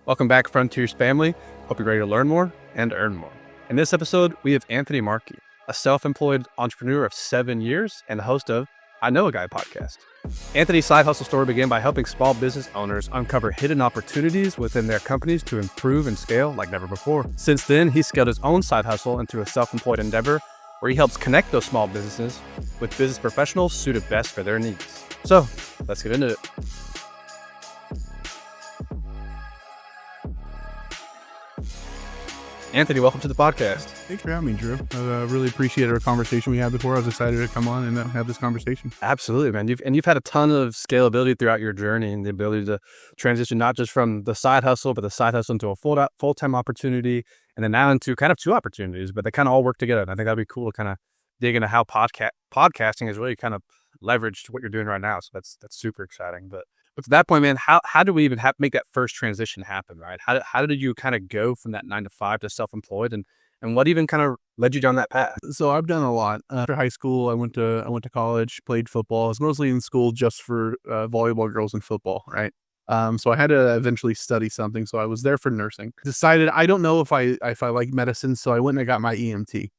Welcome back, Frontiers family. Hope you're ready to learn more and earn more. In this episode, we have Anthony Markey, a self-employed entrepreneur of 7 years and the host of I Know a Guy podcast. Anthony's side hustle story began by helping small business owners uncover hidden opportunities within their companies to improve and scale like never before. Since then, he scaled his own side hustle into a self-employed endeavor where he helps connect those small businesses with business professionals suited best for their needs. So, let's get into it. Anthony, welcome to the podcast. Thanks for having me, Drew. I really appreciated our conversation we had before. I was excited to come on and have this conversation. Absolutely, man. You've had a ton of scalability throughout your journey and the ability to transition not just from the side hustle, but the side hustle into a full-time opportunity, and then now into kind of two opportunities, but they kind of all work together. And I think that'd be cool to kind of dig into how podcasting has really kind of leveraged what you're doing right now. So that's super exciting. But to that point, man, how do we even make that first transition happen, right? How did you kind of go from that 9 to 5 to self-employed, and what even kind of led you down that path? So I've done a lot. After high school, I went to college, played football. I was mostly in school just for volleyball girls and football, right? So I had to eventually study something. So I was there for nursing. Decided I don't know if I like medicine, so I went and I got my EMT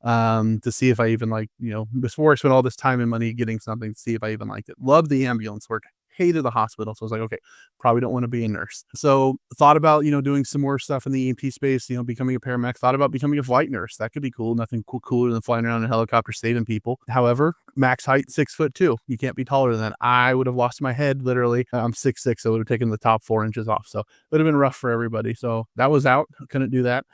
to see if I even before I spent all this time and money getting something, to see if I even liked it. Loved the ambulance work. Hated the hospital. So I was like, okay, probably don't want to be a nurse. So thought about, doing some more stuff in the EMT space, becoming a paramedic, thought about becoming a flight nurse. That could be cool. Nothing cooler than flying around in a helicopter saving people. However, max height, 6'2". You can't be taller than that. I would have lost my head, literally. I'm 6'6". So it would have taken the top 4 inches off. So it would have been rough for everybody. So that was out. Couldn't do that.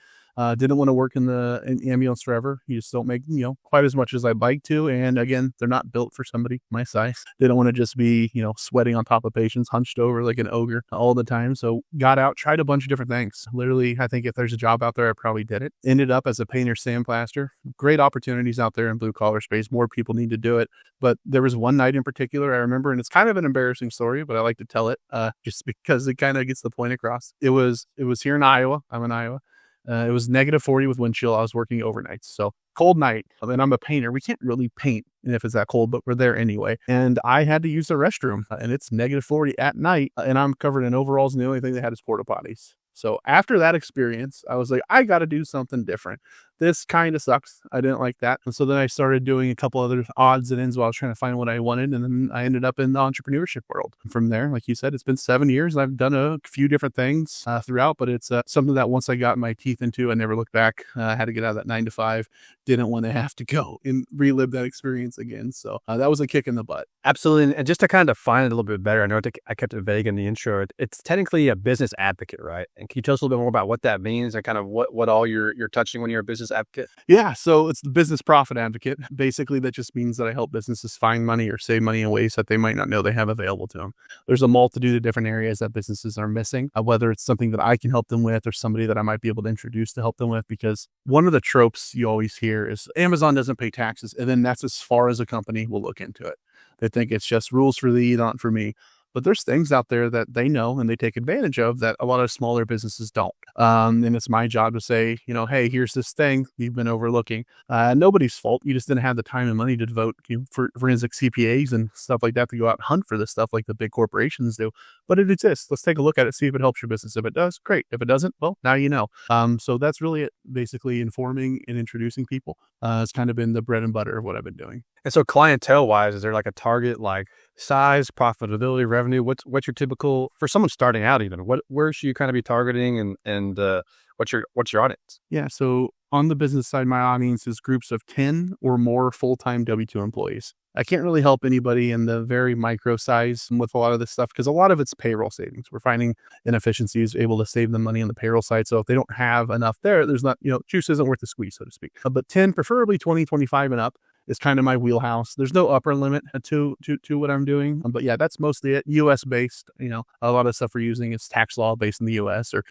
Didn't want to work in the ambulance forever. You just don't make, quite as much as I'd like to. And again, they're not built for somebody my size. They don't want to just be, sweating on top of patients, hunched over like an ogre all the time. So got out, tried a bunch of different things. Literally, I think if there's a job out there, I probably did it. Ended up as a painter sandblaster. Great opportunities out there in blue collar space. More people need to do it. But there was one night in particular I remember, and it's kind of an embarrassing story, but I like to tell it just because it kind of gets the point across. It was here in Iowa. I'm in Iowa. It was -40 with wind chill. I was working overnights. So cold night. And I'm a painter. We can't really paint if it's that cold, but we're there anyway. And I had to use the restroom and it's -40 at night. And I'm covered in overalls and the only thing they had is porta potties. So after that experience, I was like, I got to do something different. This kind of sucks. I didn't like that. And so then I started doing a couple other odds and ends while I was trying to find what I wanted. And then I ended up in the entrepreneurship world. From there, like you said, it's been 7 years. I've done a few different things throughout, but it's something that once I got my teeth into, I never looked back. I had to get out of that 9 to 5. Didn't want to have to go and relive that experience again. So that was a kick in the butt. Absolutely. And just to kind of define it a little bit better, I know I kept it vague in the intro. It's technically a business advocate, right? And can you tell us a little bit more about what that means and kind of what all you're touching when you're a business advocate? Yeah. So it's the business profit advocate. Basically, that just means that I help businesses find money or save money in ways that they might not know they have available to them. There's a multitude of different areas that businesses are missing, whether it's something that I can help them with or somebody that I might be able to introduce to help them with, because one of the tropes you always hear is Amazon doesn't pay taxes. And then that's as far as a company will look into it. They think it's just rules for thee, not for me. But there's things out there that they know and they take advantage of that a lot of smaller businesses don't. And it's my job to say, hey, here's this thing you've been overlooking. Nobody's fault. You just didn't have the time and money to devote for forensic CPAs and stuff like that to go out and hunt for this stuff like the big corporations do. But it exists. Let's take a look at it, see if it helps your business. If it does, great. If it doesn't, well, now you know. So that's really it. Basically informing and introducing people. It's kind of been the bread and butter of what I've been doing. And so clientele wise, is there like a target, like size, profitability, revenue? What's your typical for someone starting out even? Where should you kind of be targeting and what's your audience? Yeah. So on the business side, my audience is groups of 10 or more full-time W-2 employees. I can't really help anybody in the very micro size with a lot of this stuff because a lot of it's payroll savings. We're finding inefficiencies able to save them money on the payroll side. So if they don't have enough there's not, juice isn't worth the squeeze, so to speak. But 10, preferably 20, 25 and up is kind of my wheelhouse. There's no upper limit to what I'm doing. But yeah, that's mostly it. US based, a lot of stuff we're using is tax law based in the US or,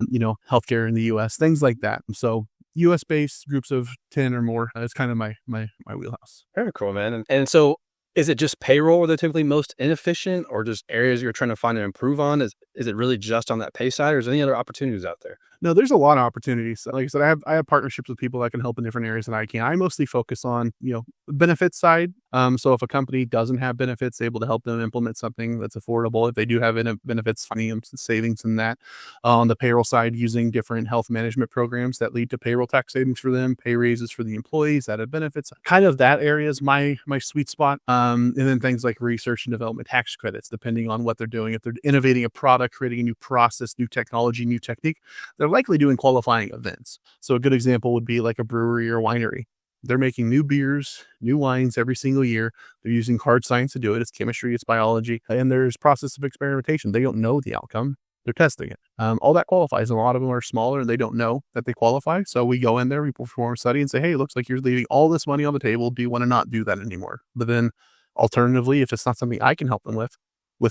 healthcare in the US, things like that. So US based groups of 10 or more is kind of my wheelhouse. Very cool, man. And so is it just payroll that typically most inefficient or just areas you're trying to find and improve on? Is it really just on that pay side or is there any other opportunities out there? No, there's a lot of opportunities. Like I said, I have partnerships with people that can help in different areas than I can. I mostly focus on, benefits side. So if a company doesn't have benefits, able to help them implement something that's affordable. If they do have benefits, finding them some savings in that. On the payroll side, using different health management programs that lead to payroll tax savings for them, pay raises for the employees, added benefits. Kind of that area is my sweet spot. And then things like research and development tax credits, depending on what they're doing. If they're innovating a product, creating a new process, new technology, new technique, they're likely doing qualifying events. So a good example would be like a brewery or winery. They're making new beers, new wines every single year. They're using hard science to do it. It's chemistry, it's biology, and there's process of experimentation. They don't know the outcome. They're testing it. All that qualifies. A lot of them are smaller and they don't know that they qualify. So we go in there, we perform a study and say, hey, it looks like you're leaving all this money on the table. Do you want to not do that anymore? But then alternatively, if it's not something I can help them with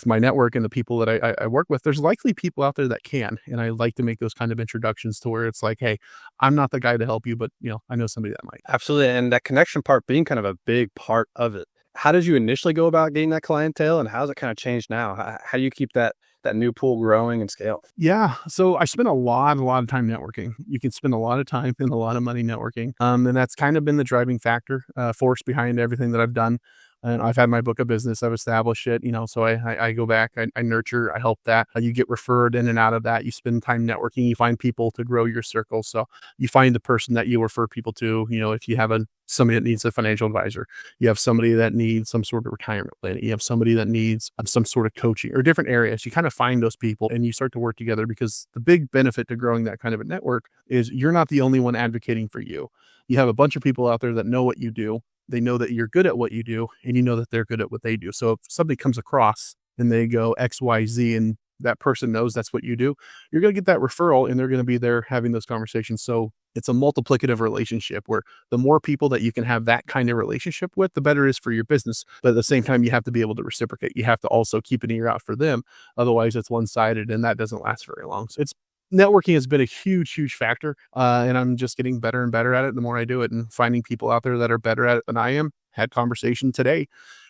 my network and the people that I work with, there's likely people out there that can. And I like to make those kind of introductions to where it's like, hey, I'm not the guy to help you, but I know somebody that might. Absolutely. And that connection part being kind of a big part of it. How did you initially go about getting that clientele, and how's it kind of changed now? How do you keep that new pool growing and scale? Yeah. So I spent a lot of time networking. You can spend a lot of time and a lot of money networking. And that's kind of been the driving factor, force behind everything that I've done. And I've had my book of business. I've established it, so I go back, I nurture, I help that. You get referred in and out of that. You spend time networking, you find people to grow your circle. So you find the person that you refer people to, if you have somebody that needs a financial advisor, you have somebody that needs some sort of retirement plan, you have somebody that needs some sort of coaching or different areas. You kind of find those people and you start to work together, because the big benefit to growing that kind of a network is you're not the only one advocating for you. You have a bunch of people out there that know what you do. They know that you're good at what you do, and you know that they're good at what they do. So if somebody comes across and they go X, Y, Z, and that person knows that's what you do, you're going to get that referral and they're going to be there having those conversations. So it's a multiplicative relationship where the more people that you can have that kind of relationship with, the better it is for your business. But at the same time, you have to be able to reciprocate. You have to also keep an ear out for them. Otherwise, it's one-sided, and that doesn't last very long. So networking has been a huge factor, and I'm just getting better and better at it the more I do it, and finding people out there that are better at it than I am. Had conversation today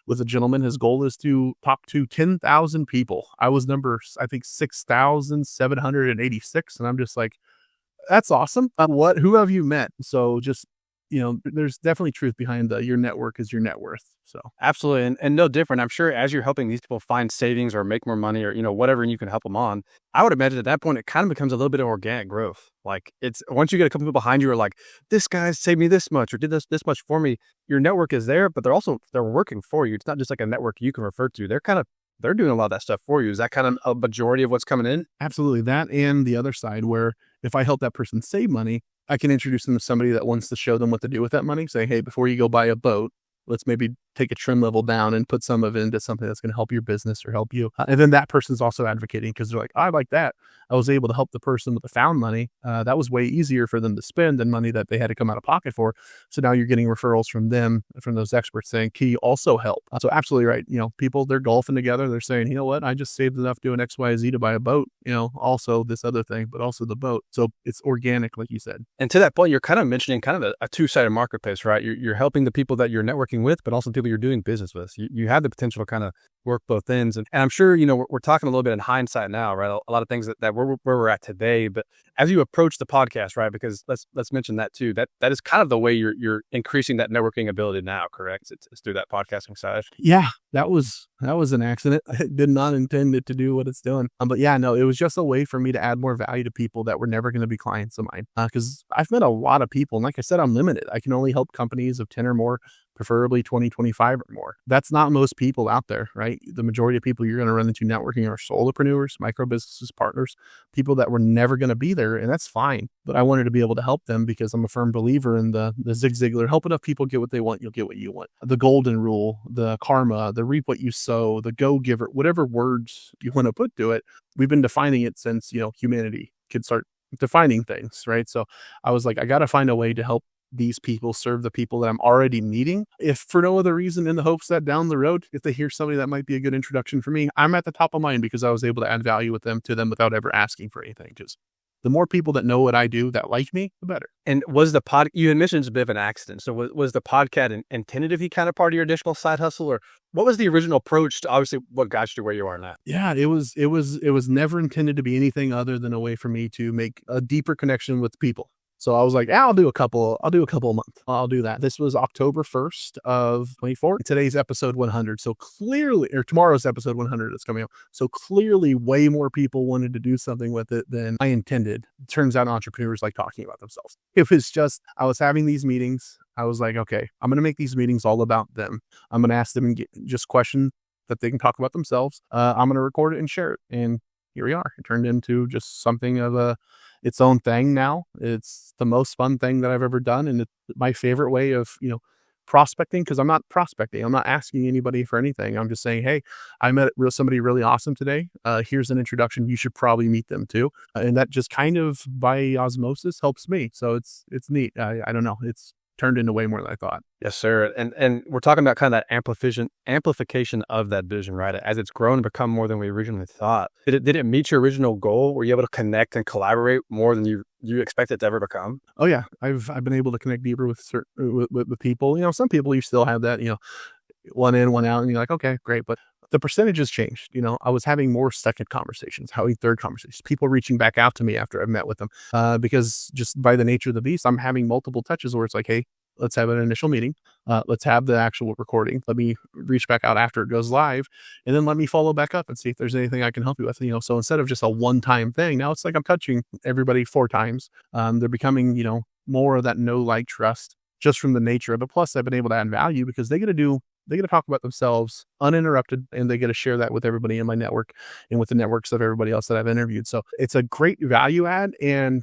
with a gentleman. His goal is to talk to 10,000 people. I was number, I think, 6,786, and I'm just like, that's awesome. Who have you met? So just, there's definitely truth behind your network is your net worth. So absolutely. And no different. I'm sure as you're helping these people find savings or make more money or, whatever, and you can help them on, I would imagine at that point, it kind of becomes a little bit of organic growth. Like it's once you get a couple people behind you who are like, this guy saved me this much or did this much for me. Your network is there, but they're working for you. It's not just like a network you can refer to. They're doing a lot of that stuff for you. Is that kind of a majority of what's coming in? Absolutely. That and the other side where if I help that person save money, I can introduce them to somebody that wants to show them what to do with that money. Say, hey, before you go buy a boat, let's maybe take a trim level down and put some of it into something that's going to help your business or help you. And then that person's also advocating because they're like, I like that. I was able to help the person with the found money. That was way easier for them to spend than money that they had to come out of pocket for. So now you're getting referrals from them, from those experts saying, can you also help? So absolutely right. People, they're golfing together. They're saying, you know what? I just saved enough doing X, Y, Z to buy a boat, also this other thing, but also the boat. So it's organic, like you said. And to that point, you're kind of mentioning kind of a two-sided marketplace, right? You're helping the people that you're networking with, but also people you're doing business with. You have the potential to kind of work both ends. And I'm sure, we're talking a little bit in hindsight now, right? A lot of things that where we're at today, but as you approach the podcast, right? Because let's mention that too, that is kind of the way you're increasing that networking ability now, correct? It's through that podcasting side. Yeah, that was an accident. I did not intend it to do what it's doing. But yeah, no, it was just a way for me to add more value to people that were never going to be clients of mine. Because I've met a lot of people, and like I said, I'm limited. I can only help companies of 10 or more, preferably 20, 25 or more. That's not most people out there, right? The majority of people you're going to run into networking are solopreneurs, micro businesses, partners, people that were never going to be there, and that's fine. But I wanted to be able to help them because I'm a firm believer in the Zig Ziglar, help enough people get what they want, you'll get what you want. The golden rule, the karma, the reap what you sow, the go-giver, whatever words you want to put to it, we've been defining it since, humanity could start defining things, right? So I was like, I got to find a way to help these people serve the people that I'm already meeting. If for no other reason, in the hopes that down the road, if they hear somebody that might be a good introduction for me, I'm at the top of mind because I was able to add value to them without ever asking for anything. Because the more people that know what I do that like me, the better. And was you had mentioned it's a bit of an accident. So was the podcast intended to be kind of part of your additional side hustle, or what was the original approach to obviously what got you to where you are now? Yeah, it was never intended to be anything other than a way for me to make a deeper connection with people. So I was like, I'll do a couple a month. I'll do that. This was October 1st of 24. Today's episode 100. So clearly, or tomorrow's episode 100 is coming out. So clearly way more people wanted to do something with it than I intended. It turns out entrepreneurs like talking about themselves. It was just, I was having these meetings. I was like, okay, I'm going to make these meetings all about them. I'm going to ask them and get just questions that they can talk about themselves. I'm going to record it and share it. And here we are. It turned into just something of its own thing now. It's the most fun thing that I've ever done. And it's my favorite way of, prospecting, because I'm not prospecting. I'm not asking anybody for anything. I'm just saying, hey, I met somebody really awesome today. Here's an introduction. You should probably meet them too. And that just kind of by osmosis helps me. So it's neat. I don't know. It's turned into way more than I thought. Yes, sir. And we're talking about kind of that amplification of that vision, right? As it's grown and become more than we originally thought. Did it meet your original goal? Were you able to connect and collaborate more than you expected to ever become? Oh yeah, I've been able to connect deeper with with people. Some people you still have that, one in, one out, and you're like, okay, great, but the percentages changed. I was having more second conversations, having third conversations, people reaching back out to me after I've met with them, because just by the nature of the beast, I'm having multiple touches where it's like, hey, let's have an initial meeting. Let's have the actual recording. Let me reach back out after it goes live, and then let me follow back up and see if there's anything I can help you with. So instead of just a one-time thing, now it's like I'm touching everybody 4 times. They're becoming, more of that know, like, trust just from the nature of it. Plus, I've been able to add value because they get to talk about themselves uninterrupted, and they get to share that with everybody in my network and with the networks of everybody else that I've interviewed. So it's a great value add, and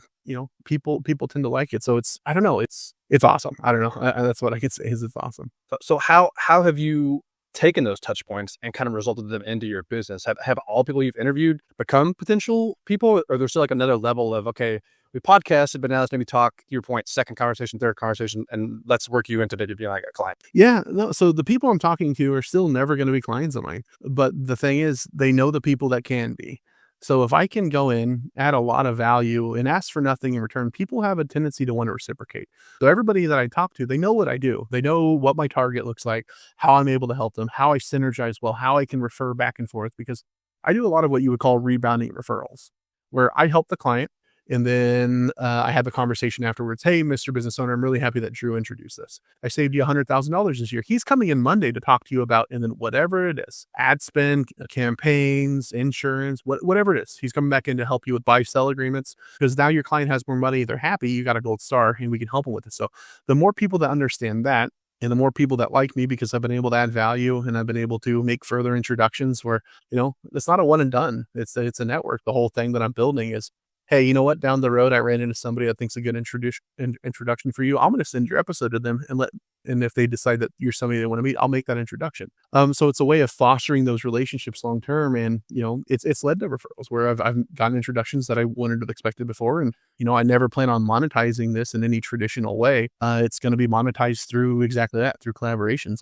people tend to like it. So I don't know, it's awesome. I don't know. That's what I could say is it's awesome. So how have you taken those touch points and kind of resulted them into your business? Have all people you've interviewed become potential people, or there's still like another level of, okay, we podcasted, but now let's maybe talk, to your point, second conversation, third conversation, and let's work you into maybe being like a client? Yeah, no. So the people I'm talking to are still never going to be clients of mine. But the thing is, they know the people that can be. So if I can go in, add a lot of value, and ask for nothing in return, people have a tendency to want to reciprocate. So everybody that I talk to, they know what I do. They know what my target looks like, how I'm able to help them, how I synergize well, how I can refer back and forth, because I do a lot of what you would call rebounding referrals, where I help the client. And then I have a conversation afterwards. Hey, Mr. Business Owner, I'm really happy that Drew introduced this. I saved you $100,000 this year. He's coming in Monday to talk to you about, and then whatever it is, ad spend, campaigns, insurance, whatever it is, he's coming back in to help you with buy-sell agreements, because now your client has more money. They're happy. You got a gold star, and we can help them with it. So the more people that understand that, and the more people that like me because I've been able to add value, and I've been able to make further introductions where, it's not a one and done. It's a network. The whole thing that I'm building is, hey, you know what? Down the road, I ran into somebody that thinks a good introduction for you. I'm going to send your episode to them, and if they decide that you're somebody they want to meet, I'll make that introduction. So it's a way of fostering those relationships long term, and it's led to referrals where I've gotten introductions that I wouldn't have expected before, and I never plan on monetizing this in any traditional way. It's going to be monetized through exactly that, through collaborations.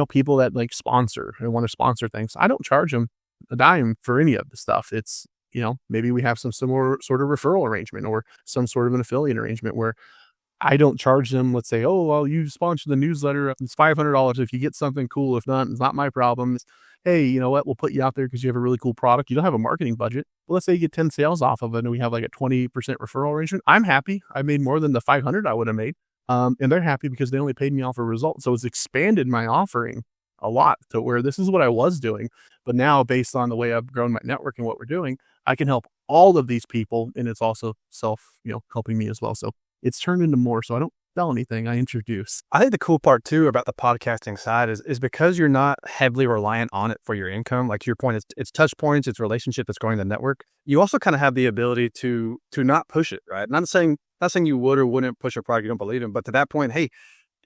People that like sponsor and want to sponsor things, I don't charge them a dime for any of the stuff. It's maybe we have some similar sort of referral arrangement or some sort of an affiliate arrangement where I don't charge them. Let's say, oh, well, you sponsor the newsletter. It's $500 if you get something cool. If not, it's not my problem. It's, hey, you know what? We'll put you out there because you have a really cool product. You don't have a marketing budget. Well, let's say you get 10 sales off of it and we have like a 20% referral arrangement. I'm happy. I made more than the 500 I would have made. And they're happy because they only paid me off a result. So it's expanded my offering a lot to where this is what I was doing. But now, based on the way I've grown my network and what we're doing, I can help all of these people. And it's also helping me as well. So it's turned into more. So I don't sell anything, I introduce. I think the cool part too about the podcasting side is because you're not heavily reliant on it for your income. Like to your point, it's touch points, it's relationship that's growing the network. You also kind of have the ability to not push it, right? Not saying you would or wouldn't push a product you don't believe in, but to that point, hey,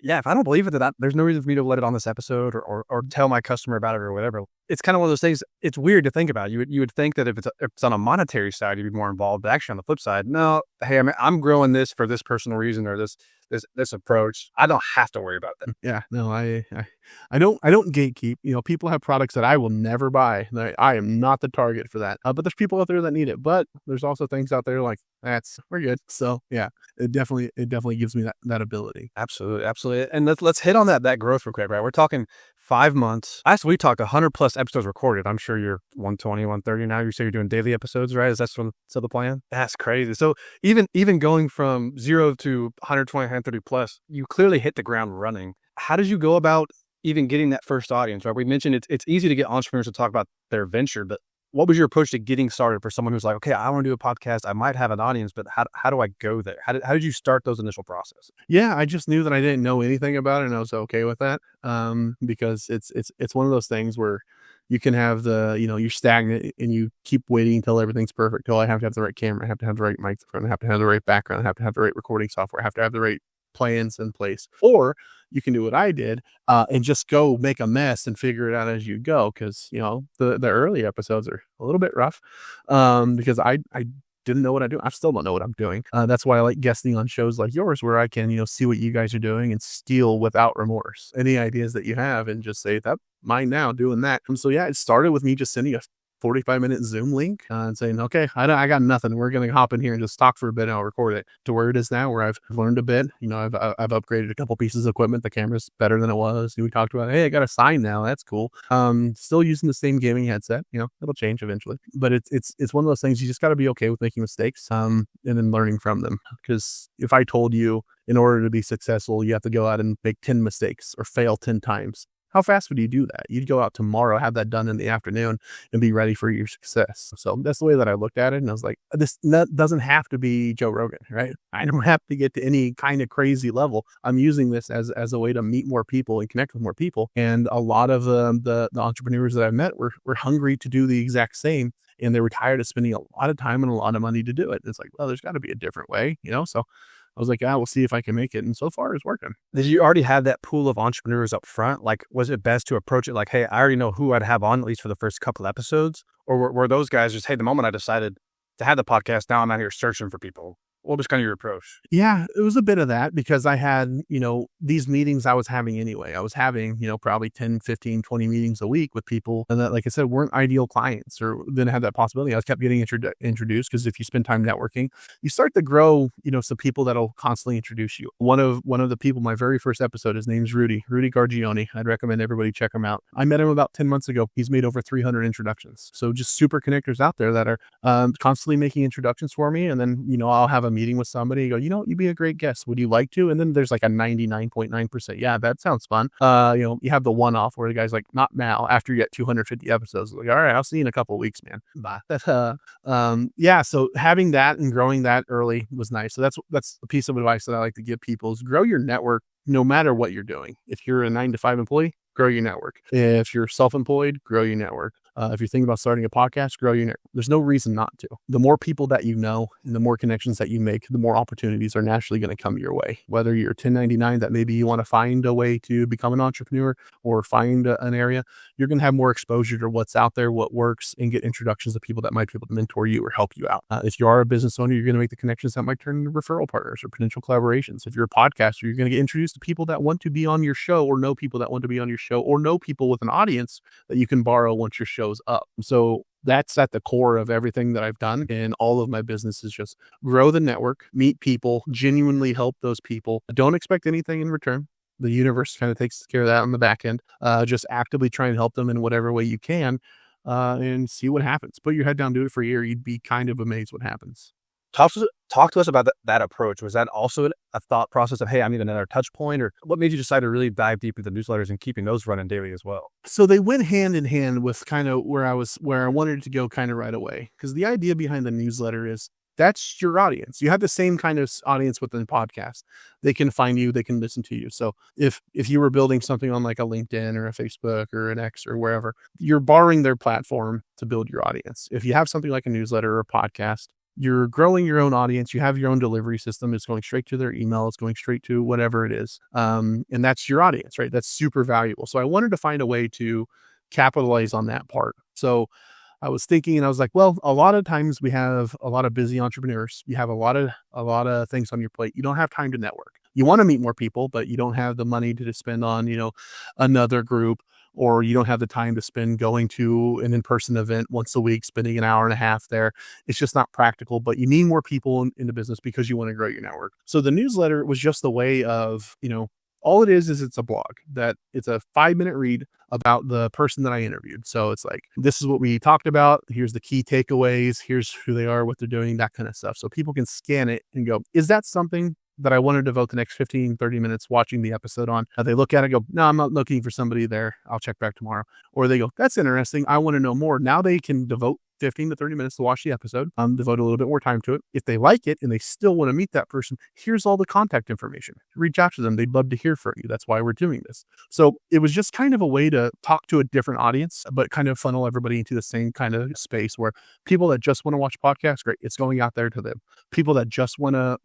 yeah, if I don't believe it, there's no reason for me to let it on this episode or tell my customer about it or whatever. It's kind of one of those things. It's weird to think about. You would think that if it's on a monetary side, you'd be more involved. But actually, on the flip side, no. Hey, I'm growing this for this personal reason or this approach. I don't have to worry about that. Yeah, no, I don't gatekeep. People have products that I will never buy. I am not the target for that. But there's people out there that need it. But there's also things out there like we're good. So yeah, it definitely gives me that ability. Absolutely. And let's hit on that growth real quick, right? We're talking 5 months. Last we talked 100 plus episodes recorded. I'm sure you're 120, 130 now. You say you're doing daily episodes, right? Is that still the plan? That's crazy. So even going from 0 to 120, 130 plus, you clearly hit the ground running. How did you go about even getting that first audience, right? We mentioned it's easy to get entrepreneurs to talk about their venture, but what was your approach to getting started for someone who's like, okay, I want to do a podcast. I might have an audience, but how do I go there? How did you start those initial processes? Yeah, I just knew that I didn't know anything about it, and I was okay with that. Because it's one of those things where you can have you're stagnant and you keep waiting until everything's perfect. Oh, I have to have the right camera, I have to have the right microphone, I have to have the right background, I have to have the right recording software, I have to have the right plans in place. Or you can do what I did and just go make a mess and figure it out as you go. Because the early episodes are a little bit rough because I didn't know what I do. I still don't know what I'm doing. That's why I like guesting on shows like yours, where I can see what you guys are doing and steal without remorse any ideas that you have and just say that mine now, doing that. And so yeah, it started with me just sending a 45-minute Zoom link and saying, okay, I got nothing. We're going to hop in here and just talk for a bit and I'll record it, to where it is now, where I've learned a bit. I've upgraded a couple pieces of equipment. The camera's better than it was. We talked about, hey, I got a sign now. That's cool. Still using the same gaming headset. It'll change eventually, but it's one of those things you just got to be okay with making mistakes and then learning from them. Because if I told you in order to be successful, you have to go out and make 10 mistakes or fail 10 times, how fast would you do that? You'd go out tomorrow, have that done in the afternoon, and be ready for your success. So that's the way that I looked at it. And I was like, this doesn't have to be Joe Rogan, right? I don't have to get to any kind of crazy level. I'm using this as a way to meet more people and connect with more people. And a lot of the entrepreneurs that I've met were hungry to do the exact same. And they were tired of spending a lot of time and a lot of money to do it. It's like, well, there's got to be a different way, So I was like, we'll see if I can make it. And so far it's working. Did you already have that pool of entrepreneurs up front? Like, was it best to approach it like, hey, I already know who I'd have on, at least for the first couple episodes? Or were those guys just, hey, the moment I decided to have the podcast, now I'm out here searching for people? What was kind of your approach? Yeah, it was a bit of that, because I had, these meetings I was having anyway. I was having, probably 10, 15, 20 meetings a week with people that, like I said, weren't ideal clients or didn't have that possibility. I was kept getting introduced, because if you spend time networking, you start to grow, some people that'll constantly introduce you. One of the people, my very first episode, his name's Rudy Gargioni. I'd recommend everybody check him out. I met him about 10 months ago. He's made over 300 introductions. So just super connectors out there that are constantly making introductions for me. And then, I'll have a meeting with somebody, you go, you'd be a great guest. Would you like to? And then there's like a 99.9%. Yeah, that sounds fun. You have the one-off where the guy's like, not now, after you get 250 episodes. Like, all right, I'll see you in a couple of weeks, man. Bye. Yeah. So having that and growing that early was nice. So that's a piece of advice that I like to give people is grow your network no matter what you're doing. If you're a 9-to-5 employee, grow your network. If you're self-employed, grow your network. If you're thinking about starting a podcast, grow your network. There's no reason not to. The more people that you know and the more connections that you make, the more opportunities are naturally going to come your way. Whether you're 1099 that maybe you want to find a way to become an entrepreneur or find an area, you're going to have more exposure to what's out there, what works, and get introductions to people that might be able to mentor you or help you out. If you are a business owner, you're going to make the connections that might turn into referral partners or potential collaborations. If you're a podcaster, you're going to get introduced to people that want to be on your show or know people that want to be on your show or know people with an audience that you can borrow once your show's up. So that's at the core of everything that I've done in all of my business is just grow the network, meet people, genuinely help those people. Don't expect anything in return. The universe kind of takes care of that on the back end. Just actively try and help them in whatever way you can and see what happens. Put your head down, do it for a year. You'd be kind of amazed what happens. Talk to us about that approach. Was that also a thought process of, hey, I need another touch point? Or what made you decide to really dive deep into the newsletters and keeping those running daily as well? So they went hand in hand with kind of where I wanted to go kind of right away. Because the idea behind the newsletter is that's your audience. You have the same kind of audience within podcast. They can find you, they can listen to you. So if you were building something on like a LinkedIn or a Facebook or an X or wherever, you're borrowing their platform to build your audience. If you have something like a newsletter or a podcast, you're growing your own audience. You have your own delivery system. It's going straight to their email. It's going straight to whatever it is. And that's your audience, right? That's super valuable. So I wanted to find a way to capitalize on that part. So I was thinking and I was like, well, a lot of times we have a lot of busy entrepreneurs. You have a lot of things on your plate. You don't have time to network. You want to meet more people, but you don't have the money to spend on, another group, or you don't have the time to spend going to an in-person event once a week, spending an hour and a half there. It's just not practical, but you need more people in the business because you want to grow your network. So the newsletter was just the way of, All it is it's a blog that it's a 5-minute read about the person that I interviewed. So it's like, this is what we talked about. Here's the key takeaways. Here's who they are, what they're doing, that kind of stuff. So people can scan it and go, is that something that I want to devote the next 15, 30 minutes watching the episode on? They look at it and go, no, I'm not looking for somebody there. I'll check back tomorrow. Or they go, that's interesting. I want to know more. Now they can devote 15 to 30 minutes to watch the episode, devote a little bit more time to it. If they like it and they still want to meet that person, here's all the contact information. Reach out to them. They'd love to hear from you. That's why we're doing this. So it was just kind of a way to talk to a different audience, but kind of funnel everybody into the same kind of space where people that just want to watch podcasts, great, it's going out there to them. People that just want to,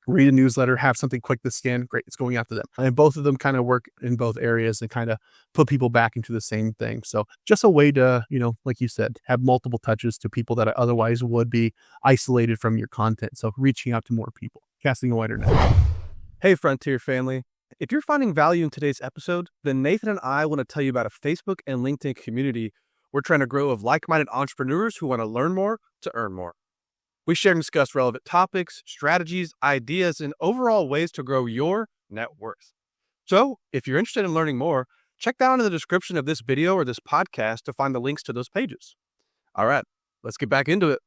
read a newsletter, have something quick to scan, great, it's going out to them. And both of them kind of work in both areas and kind of put people back into the same thing. So just a way to, like you said, have multiple touches to people that otherwise would be isolated from your content. So reaching out to more people, casting a wider net. Hey, Frontier family. If you're finding value in today's episode, then Nathan and I want to tell you about a Facebook and LinkedIn community we're trying to grow of like-minded entrepreneurs who want to learn more to earn more. We share and discuss relevant topics, strategies, ideas, and overall ways to grow your net worth. So if you're interested in learning more, check down in the description of this video or this podcast to find the links to those pages. All right, let's get back into it.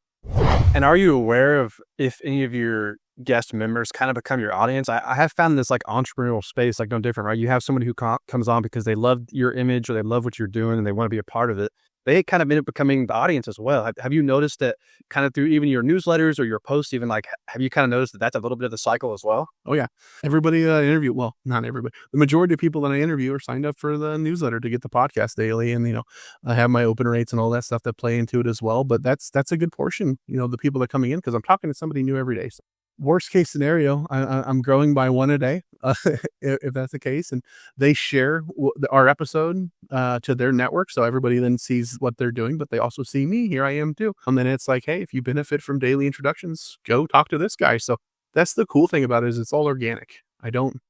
And are you aware of if any of your guest members kind of become your audience? I have found this like entrepreneurial space, like no different, right? You have somebody who comes on because they love your image or they love what you're doing and they want to be a part of it. They kind of end up becoming the audience as well. Have you noticed that kind of through even your newsletters or your posts, even like, have you kind of noticed that that's a little bit of the cycle as well? Oh yeah. Everybody I interview, well, not everybody, the majority of people that I interview are signed up for the newsletter to get the podcast daily. And, I have my open rates and all that stuff that play into it as well. But that's a good portion, the people that are coming in, because I'm talking to somebody new every day. So worst case scenario, I'm growing by one a day, if that's the case. And they share our episode to their network. So everybody then sees what they're doing, but they also see me. Here I am too. And then it's like, hey, if you benefit from daily introductions, go talk to this guy. So that's the cool thing about it, is it's all organic. I don't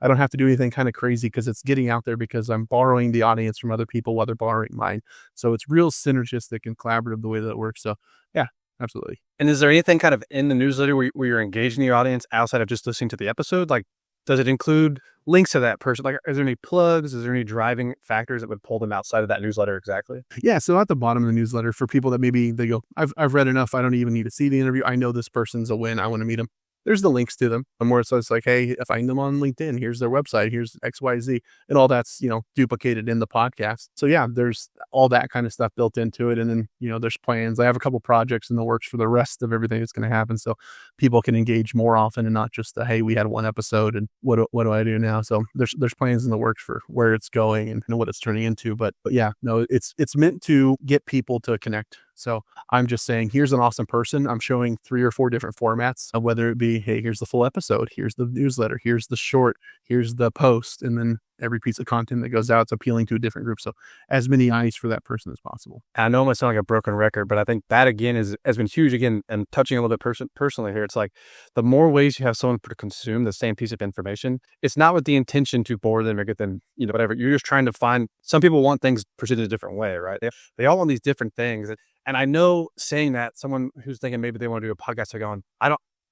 have to do anything kind of crazy, because it's getting out there because I'm borrowing the audience from other people while they're borrowing mine. So it's real synergistic and collaborative the way that it works. So yeah. Absolutely. And is there anything kind of in the newsletter where you're engaging the audience outside of just listening to the episode? Like, does it include links to that person? Like, is there any plugs? Is there any driving factors that would pull them outside of that newsletter exactly? Yeah. So at the bottom of the newsletter, for people that maybe they go, I've read enough, I don't even need to see the interview. I know this person's a win. I want to meet them. There's the links to them. And more so it's like, hey, find them on LinkedIn. Here's their website. Here's XYZ. And all that's, duplicated in the podcast. So yeah, there's all that kind of stuff built into it. And then, there's plans. I have a couple projects in the works for the rest of everything that's going to happen. So people can engage more often and not just hey, we had one episode and what do I do now? So there's plans in the works for where it's going and what it's turning into. But yeah, no, it's meant to get people to connect. So I'm just saying, here's an awesome person. I'm showing 3 or 4 different formats of whether it be, hey, here's the full episode, here's the newsletter, here's the short, here's the post, and then every piece of content that goes out is appealing to a different group. So as many eyes for that person as possible. I know it might sound like a broken record, but I think that again has been huge. Again, and touching a little bit personally here, it's like the more ways you have someone to consume the same piece of information, it's not with the intention to bore them or get them, whatever. You're just trying to find, some people want things presented a different way, right? They all want these different things. And I know saying that, someone who's thinking maybe they want to do a podcast, they're going,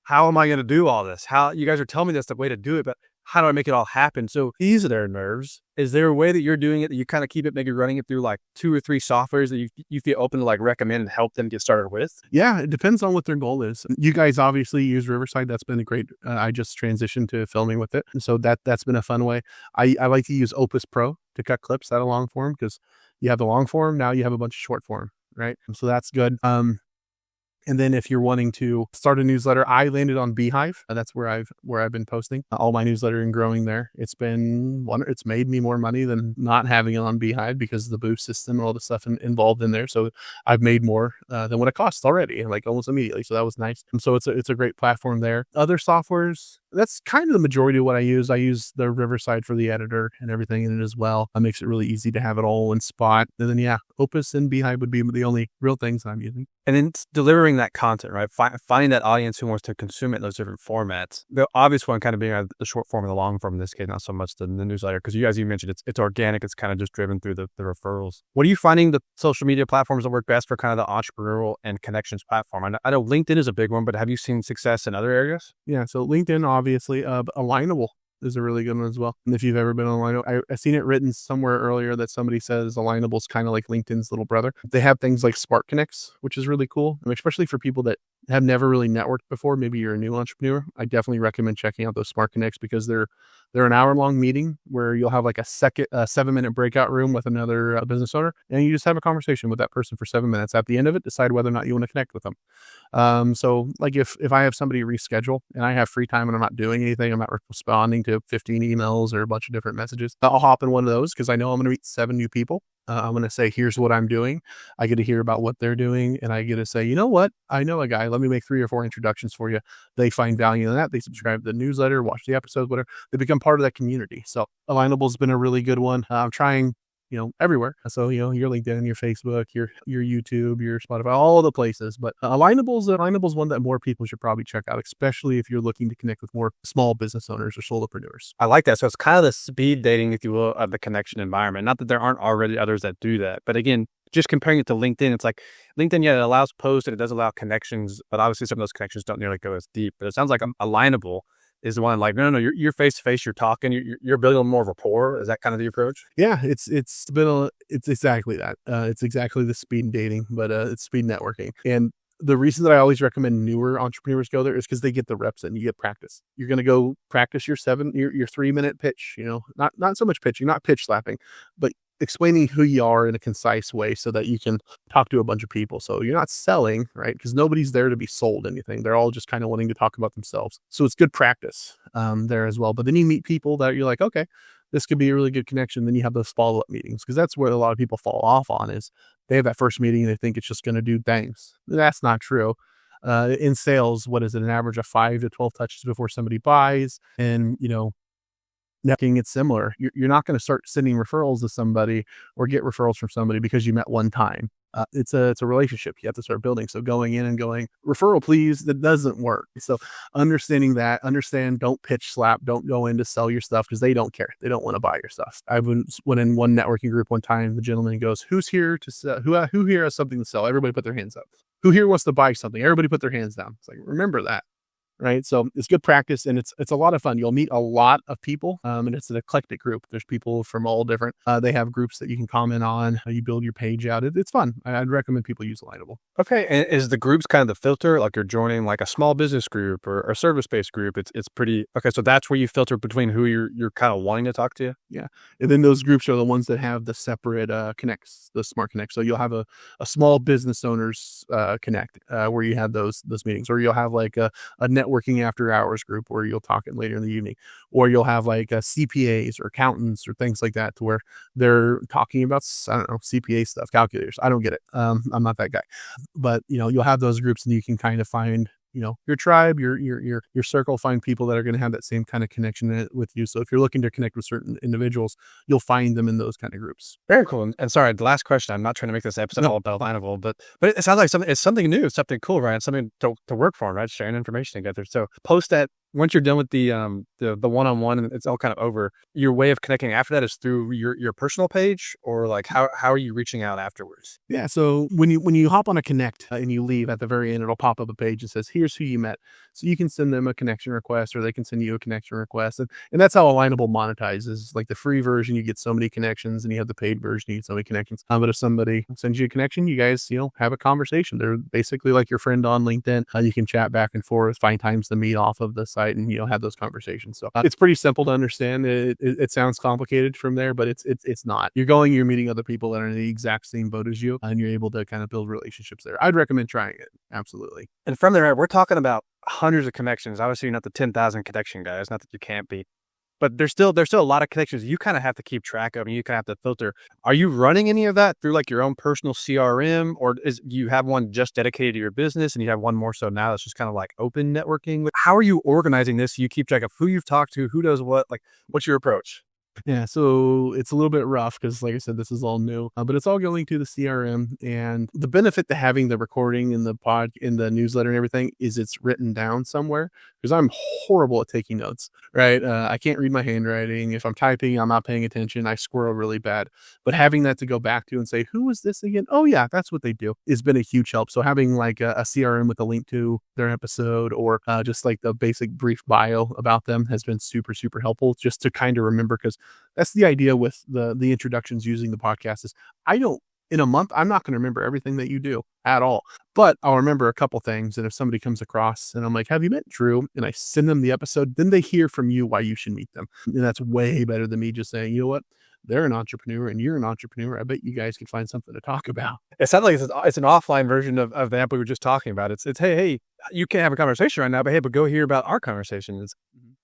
how am I going to do all this? How, you guys are telling me that's the way to do it, but how do I make it all happen? So ease their nerves. Is there a way that you're doing it that you kind of keep it, maybe running it through like 2 or 3 softwares that you feel open to like recommend and help them get started with? Yeah, it depends on what their goal is. You guys obviously use Riverside. That's been a great, I just transitioned to filming with it. So that's been a fun way. I like to use Opus Pro to cut clips out of long form, because you have the long form, now you have a bunch of short form, right? So that's good. And then if you're wanting to start a newsletter, I landed on Beehive. That's where I've been posting all my newsletter and growing there. It's made me more money than not having it on Beehive, because of the boost system and all the stuff involved in there. So I've made more than what it costs already, like almost immediately. So that was nice. And so it's a great platform there. Other softwares, that's kind of the majority of what I use. I use the Riverside for the editor and everything in it as well. It makes it really easy to have it all in spot. And then yeah, Opus and Beehive would be the only real things I'm using. And then delivering that content, right? Finding that audience who wants to consume it in those different formats. The obvious one kind of being the short form and the long form in this case, not so much the newsletter, because as you mentioned, it's organic. It's kind of just driven through the referrals. What are you finding the social media platforms that work best for kind of the entrepreneurial and connections platform? I know LinkedIn is a big one, but have you seen success in other areas? Yeah, so LinkedIn, obviously, Alignable. is a really good one as well. And if you've ever been on Alignable, I've seen it written somewhere earlier that somebody says Alignable is kind of like LinkedIn's little brother. They have things like Spark Connects, which is really cool, especially for people that have never really networked before. Maybe you're a new entrepreneur. I definitely recommend checking out those Spark Connects because they're an hour-long meeting where you'll have like a 7-minute breakout room with another business owner, and you just have a conversation with that person for 7 minutes. At the end of it, decide whether or not you want to connect with them. So like if I have somebody reschedule and I have free time and I'm not doing anything, I'm not responding to 15 emails or a bunch of different messages, I'll hop in one of those because I know I'm going to meet 7 new people. I'm going to say, here's what I'm doing. I get to hear about what they're doing. And I get to say, you know what? I know a guy. Let me make 3 or 4 introductions for you. They find value in that. They subscribe to the newsletter, watch the episodes, whatever. They become part of that community. So Alignable has been a really good one. I'm trying, everywhere. So, your LinkedIn, your Facebook, your YouTube, your Spotify, all the places. But Alignable's one that more people should probably check out, especially if you're looking to connect with more small business owners or solopreneurs. I like that. So it's kind of the speed dating, if you will, of the connection environment. Not that there aren't already others that do that. But again, just comparing it to LinkedIn, it's like LinkedIn, yeah, it allows posts and it does allow connections, but obviously some of those connections don't nearly go as deep. But it sounds like Alignable is the one like, no, you're face to face, you're talking, you're building more rapport. Is that kind of the approach? Yeah, it's exactly that. It's exactly the speed dating, but it's speed networking. And the reason that I always recommend newer entrepreneurs go there is because they get the reps in. You get practice. You're going to go practice your 3-minute pitch. Not so much pitching, not pitch slapping, but explaining who you are in a concise way so that you can talk to a bunch of people. So you're not selling, right? Because nobody's there to be sold anything. They're all just kind of wanting to talk about themselves. So it's good practice there as well. But then you meet people that you're like, okay, this could be a really good connection. Then you have those follow-up meetings because that's where a lot of people fall off on is they have that first meeting and they think it's just going to do things. That's not true. In sales, what is it? An average of 5 to 12 touches before somebody buys. And, networking, it's similar. You're not going to start sending referrals to somebody or get referrals from somebody because you met one time. It's a relationship you have to start building. So going in and going, referral, please, that doesn't work. So understand, don't pitch slap, don't go in to sell your stuff because they don't care. They don't want to buy your stuff. I went in one networking group one time. The gentleman goes, who's here to sell? Who here has something to sell? Everybody put their hands up. Who here wants to buy something? Everybody put their hands down. It's like, remember that. Right. So it's good practice and it's a lot of fun. You'll meet a lot of people and it's an eclectic group. There's people from all different, they have groups that you can comment on. You build your page out. It's fun. I'd recommend people use Alignable. Okay. And is the groups kind of the filter? Like you're joining like a small business group or a service-based group. It's pretty, okay. So that's where you filter between who you're kind of wanting to talk to. Yeah. And then those groups are the ones that have the separate connects, the smart connects. So you'll have a small business owners connect where you have those meetings, or you'll have like a networking after hours group where you'll talk it later in the evening, or you'll have like CPAs or accountants or things like that to where they're talking about, I don't know, CPA stuff, calculators. I don't get it. I'm not that guy, but you'll have those groups and you can kind of find your tribe, your circle, find people that are going to have that same kind of connection with you. So if you're looking to connect with certain individuals, you'll find them in those kind of groups. Very cool. And sorry, the last question, I'm not trying to make this episode all about Alignable, but it sounds like it's something new, it's something cool, right? It's something to work for, right? Sharing information together. So post that once you're done with the one-on-one and it's all kind of over, your way of connecting after that is through your personal page, or like how are you reaching out afterwards? Yeah. So when you hop on a connect and you leave, at the very end, it'll pop up a page that says, here's who you met. So you can send them a connection request or they can send you a connection request. And that's how Alignable monetizes. Like the free version, you get so many connections, and you have the paid version, you get so many connections. But if somebody sends you a connection, you guys, have a conversation. They're basically like your friend on LinkedIn. You can chat back and forth, find times to meet off of the site and have those conversations. So it's pretty simple to understand. It sounds complicated from there, but it's not. You're meeting other people that are in the exact same boat as you, and you're able to kind of build relationships there. I'd recommend trying it. Absolutely. And from there, we're talking about hundreds of connections. Obviously, you're not the 10,000 connection guys. Not that you can't be. But there's still a lot of connections you kind of have to keep track of, and you kind of have to filter. Are you running any of that through like your own personal CRM, or you have one just dedicated to your business and you have one more so now that's just kind of like open networking? How are you organizing this so you keep track of who you've talked to, who does what? Like, what's your approach? Yeah, so it's a little bit rough because, like I said, this is all new, but it's all going to the CRM. And the benefit to having the recording in the newsletter and everything is it's written down somewhere, because I'm horrible at taking notes, right? I can't read my handwriting. If I'm typing, I'm not paying attention. I squirrel really bad. But having that to go back to and say, who was this again? Oh, yeah, that's what they do, has been a huge help. So having like a CRM with a link to their episode, or just like the basic brief bio about them, has been super, super helpful just to kind of remember, because that's the idea with the introductions using the podcast is in a month, I'm not going to remember everything that you do at all, but I'll remember a couple things. And if somebody comes across and I'm like, have you met Drew? And I send them the episode, then they hear from you why you should meet them. And that's way better than me just saying, you know what? They're an entrepreneur and you're an entrepreneur. I bet you guys could find something to talk about. It sounds like it's an offline version of the app we were just talking about. It's hey, you can't have a conversation right now, but go hear about our conversation. It's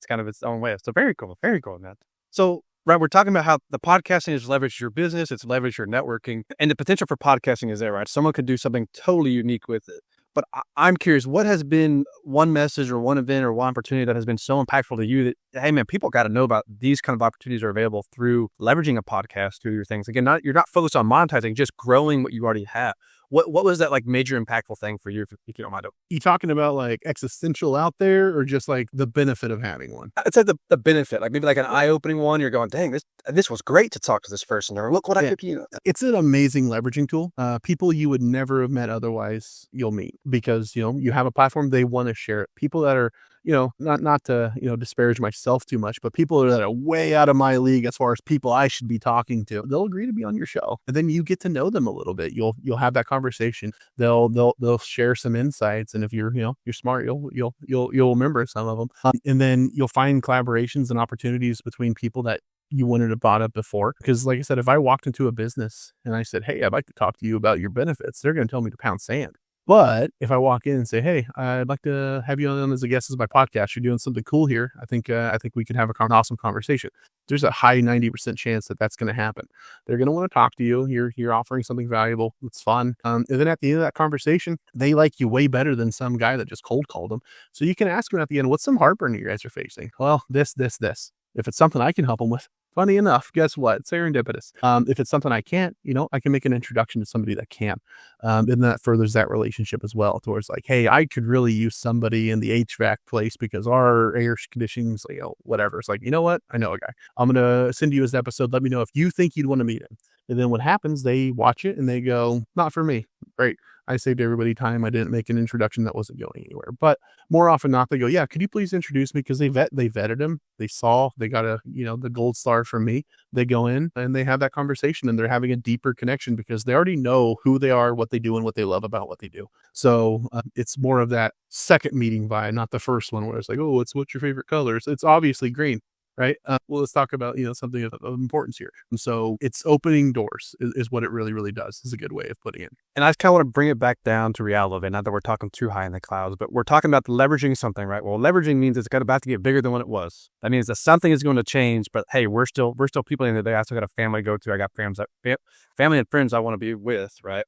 kind of its own way. So very cool, Matt. So right, we're talking about how the podcasting is leveraged your business, it's leveraged your networking, and the potential for podcasting is there, right? Someone could do something totally unique with it. But I'm curious, what has been one message or one event or one opportunity that has been so impactful to you that, hey man, people got to know about these kind of opportunities are available through leveraging a podcast through your things. Again, you're not focused on monetizing, just growing what you already have. What was that like major impactful thing for you, if you don't mind? You talking about like existential out there, or just like the benefit of having one? I'd say the benefit, like maybe like an eye-opening one. You're going, dang, this was great to talk to this person, or look what I could, It's an amazing leveraging tool. People you would never have met otherwise, you'll meet, because, you have a platform, they want to share it. People that are, not to, disparage myself too much, but people that are way out of my league as far as people I should be talking to, they'll agree to be on your show. And then you get to know them a little bit. You'll have that conversation. They'll share some insights. And if you're smart, you'll remember some of them. And then you'll find collaborations and opportunities between people that you wouldn't have brought up before. Because like I said, if I walked into a business and I said, hey, I'd like to talk to you about your benefits, they're going to tell me to pound sand. But if I walk in and say, hey, I'd like to have you on as a guest as my podcast, you're doing something cool here, I think we can have an awesome conversation. There's a high 90% chance that that's going to happen. They're going to want to talk to you. You're offering something valuable. It's fun. And then at the end of that conversation, they like you way better than some guy that just cold called them. So you can ask them at the end, what's some heartburn you guys are facing? Well, this. If it's something I can help them with, funny enough, guess what? Serendipitous. If it's something I can't, I can make an introduction to somebody that can. And that furthers that relationship as well, towards like, hey, I could really use somebody in the HVAC place because our air conditioning's, whatever. It's like, you know what? I know a guy. I'm going to send you his episode. Let me know if you think you'd want to meet him. And then what happens, they watch it and they go, not for me. Great. I saved everybody time. I didn't make an introduction that wasn't going anywhere. But more often than not, they go, yeah, could you please introduce me? Because they vetted him. They got the gold star from me. They go in and they have that conversation, and they're having a deeper connection because they already know who they are, what they do, and what they love about what they do. So it's more of that second meeting vibe, not the first one where it's like, oh, what's your favorite colors? It's obviously green. Right. Well, let's talk about, something of importance here. And so it's opening doors is what it really, really does, is a good way of putting it. And I just kind of want to bring it back down to reality. Not that we're talking too high in the clouds, but we're talking about leveraging something, right? Well, leveraging means it's about to get bigger than what it was. That means that something is going to change, but hey, we're still people in the day. I still got a family to go to. I got family and friends I want to be with, right?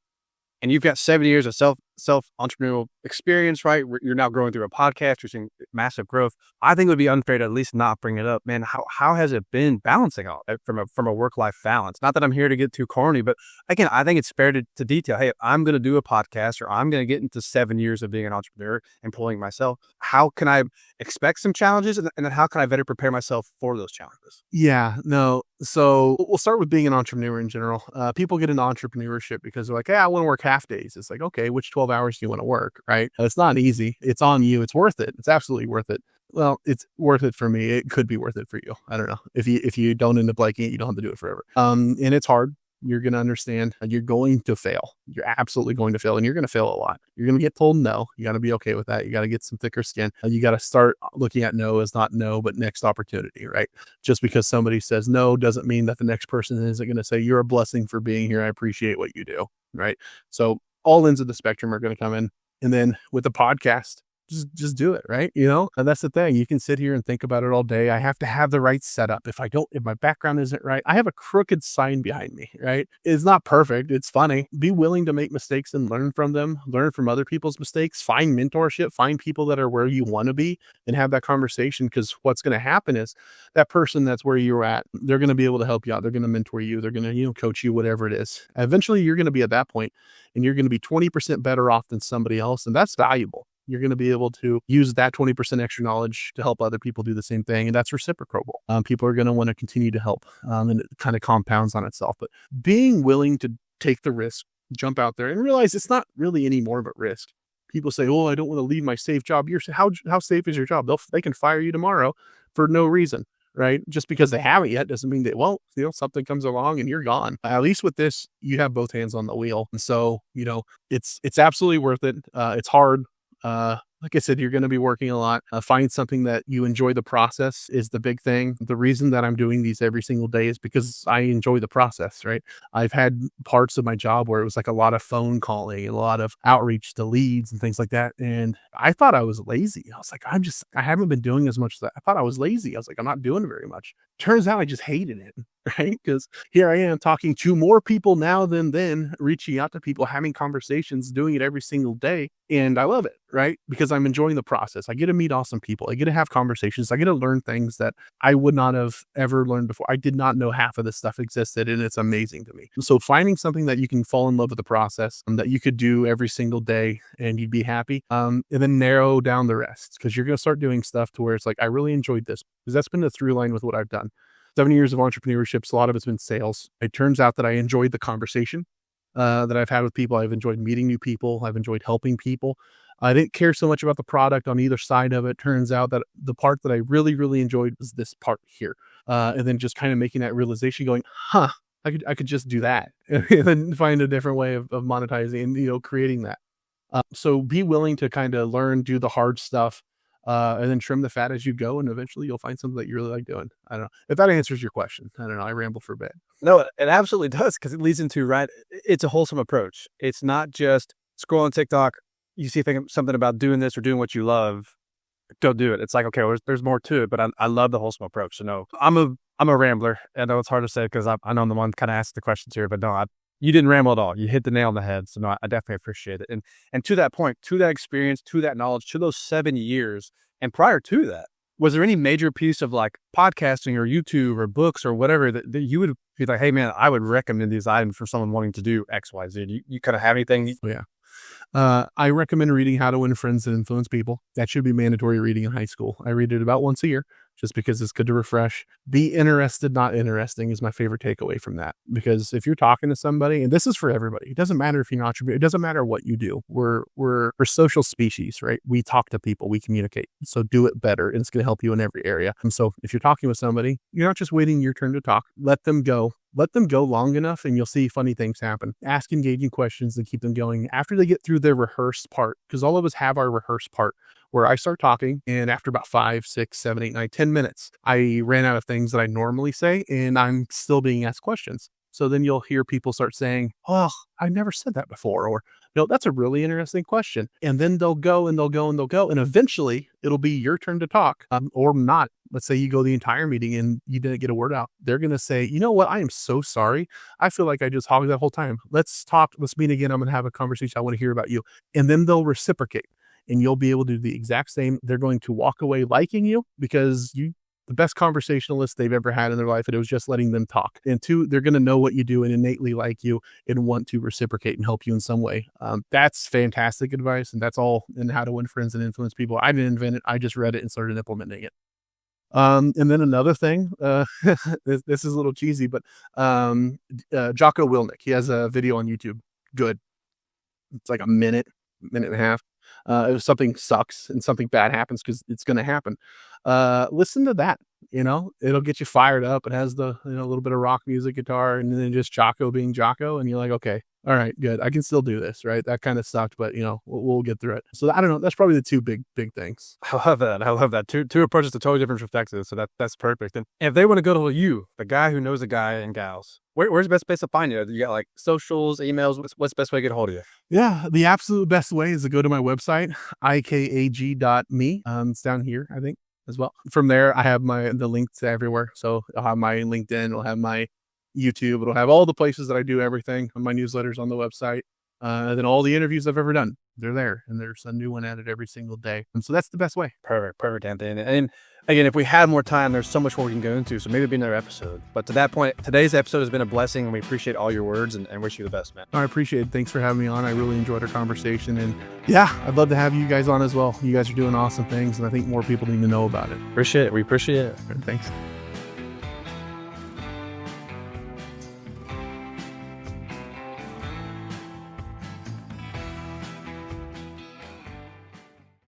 And you've got 7 years of self-entrepreneurial experience, right? You're now growing through a podcast. You're seeing massive growth. I think it would be unfair to at least not bring it up, man. How has it been balancing all from a work-life balance? Not that I'm here to get too corny, but again, I think it's fair to detail, hey, if I'm going to do a podcast, or I'm going to get into 7 years of being an entrepreneur, employing myself, how can I expect some challenges? And then how can I better prepare myself for those challenges? Yeah, no. So we'll start with being an entrepreneur in general. People get into entrepreneurship because they're like, hey, I want to work half days. It's like, okay, which 12 hours do you want to work, right? It's not easy. It's on you. It's worth it. It's absolutely worth it. Well, it's worth it for me. It could be worth it for you. I don't know. If you don't end up liking it, you don't have to do it forever. And it's hard. You're going to understand. You're going to fail. You're absolutely going to fail, and you're going to fail a lot. You're going to get told no. You got to be okay with that. You got to get some thicker skin. You got to start looking at no as not no, but next opportunity, right? Just because somebody says no doesn't mean that the next person isn't going to say, you're a blessing for being here. I appreciate what you do, right? So all ends of the spectrum are going to come in. And then with the podcast, just do it, right? And that's the thing. You can sit here and think about it all day. I have to have the right setup. If my background isn't right, I have a crooked sign behind me, right? It's not perfect. It's funny. Be willing to make mistakes and learn from them, learn from other people's mistakes, find mentorship, find people that are where you want to be and have that conversation. Because what's going to happen is that person that's where you're at, they're going to be able to help you out. They're going to mentor you. They're going to, coach you, whatever it is. Eventually you're going to be at that point and you're going to be 20% better off than somebody else. And that's valuable. You're going to be able to use that 20% extra knowledge to help other people do the same thing. And that's reciprocal. People are going to want to continue to help, and it kind of compounds on itself. But being willing to take the risk, jump out there and realize it's not really any more of a risk. People say, oh, I don't want to leave my safe job. How safe is your job? They can fire you tomorrow for no reason, right? Just because they haven't yet doesn't mean that, something comes along and you're gone. At least with this, you have both hands on the wheel. And so, it's absolutely worth it. It's hard. Like I said, you're going to be working a lot. Find something that you enjoy. The process is the big thing. The reason that I'm doing these every single day is because I enjoy the process, right? I've had parts of my job where it was like a lot of phone calling, a lot of outreach to leads and things like that. And I thought I was lazy. I was like, I haven't been doing as much as that. I thought I was lazy. I was like, I'm not doing very much. Turns out I just hated it, right? Because here I am talking to more people now than then, reaching out to people, having conversations, doing it every single day. And I love it, right? Because I'm enjoying the process. I get to meet awesome people. I get to have conversations. I get to learn things that I would not have ever learned before. I did not know half of this stuff existed, and it's amazing to me. So finding something that you can fall in love with the process, that you could do every single day and you'd be happy, and then narrow down the rest, because you're going to start doing stuff to where it's like, I really enjoyed this, because that's been the through line with what I've done. 7 years of entrepreneurship, a lot of it's been sales. It turns out that I enjoyed the conversation that I've had with people. I've enjoyed meeting new people. I've enjoyed helping people. I didn't care so much about the product on either side of it. Turns out that the part that I really, really enjoyed was this part here. And then just kind of making that realization going, I could just do that and then find a different way of monetizing and, creating that. So be willing to kind of learn, do the hard stuff, and then trim the fat as you go. And eventually you'll find something that you really like doing. I don't know if that answers your question. I don't know. I ramble for a bit. No, it absolutely does, because it leads into, right, it's a wholesome approach. It's not just scrolling TikTok. You see something about doing this or doing what you love, don't do it. It's like, okay, there's more to it, but I love the wholesome approach. So no, I'm a rambler. I know it's hard to say because I know I'm the one kind of asked the questions here, but no, you didn't ramble at all. You hit the nail on the head. So no, I definitely appreciate it. And to that point, to that experience, to that knowledge, to those 7 years, and prior to that, was there any major piece of like podcasting or YouTube or books or whatever that you would be like, hey man, I would recommend these items for someone wanting to do X, Y, Z? You kind of have anything? Yeah. I recommend reading How to Win Friends and Influence People. That should be mandatory reading in high school. I read it about once a year just because it's good to refresh. Be interested, not interesting is my favorite takeaway from that. Because if you're talking to somebody, and this is for everybody, it doesn't matter if you're an entrepreneur, it doesn't matter what you do. We're social species, right? We talk to people, we communicate. So do it better, and it's going to help you in every area. And so if you're talking with somebody, you're not just waiting your turn to talk. Let them go. Let them go long enough and you'll see funny things happen. Ask engaging questions and keep them going after they get through their rehearsed part, because all of us have our rehearsed part where I start talking, and after about 5, 6, 7, 8, 9, 10 minutes, I ran out of things that I normally say and I'm still being asked questions. So then you'll hear people start saying, oh, I never said that before, or no, that's a really interesting question. And then they'll go and they'll go and they'll go. And eventually it'll be your turn to talk, or not. Let's say you go the entire meeting and you didn't get a word out. They're going to say, you know what? I am so sorry. I feel like I just hogged that whole time. Let's talk. Let's meet again. I'm going to have a conversation. I want to hear about you. And then they'll reciprocate and you'll be able to do the exact same. They're going to walk away liking you because you the best conversationalist they've ever had in their life, and it was just letting them talk. And 2, they're going to know what you do and innately like you and want to reciprocate and help you in some way. That's fantastic advice, and that's all in How to Win Friends and Influence People. I didn't invent it. I just read it and started implementing it. And then another thing, this is a little cheesy, but Jocko Willink, he has a video on YouTube. Good. It's like a minute and a half. If something sucks and something bad happens, because it's going to happen, listen to that. It'll get you fired up. It has the little bit of rock music, guitar, and then just Jocko being Jocko, and you're like, okay, all right, good. I can still do this, right? That kind of sucked, but we'll get through it. So I don't know. That's probably the two big things. I love that. I love that. Two approaches to totally different perspectives. So that's perfect. And if they want to go to you, the guy who knows a guy and gals, where's the best place to find you? You got like socials, emails? What's the best way to get a hold of you? Yeah, the absolute best way is to go to my website, ikag.me. It's down here, I think, as well. From there, I have the links to everywhere. So I'll have my LinkedIn, it'll have my YouTube, it'll have all the places that I do everything. My newsletters on the website. And then all the interviews I've ever done, they're there, and there's a new one added every single day. And so that's the best way. Perfect, Anthony. And again, if we had more time, there's so much more we can go into, so maybe it'll be another episode. But to that point, today's episode has been a blessing, and we appreciate all your words and wish you the best, man. I appreciate it. Thanks for having me on. I really enjoyed our conversation. And yeah, I'd love to have you guys on as well. You guys are doing awesome things, and I think more people need to know about it. Appreciate it. We appreciate it. Thanks.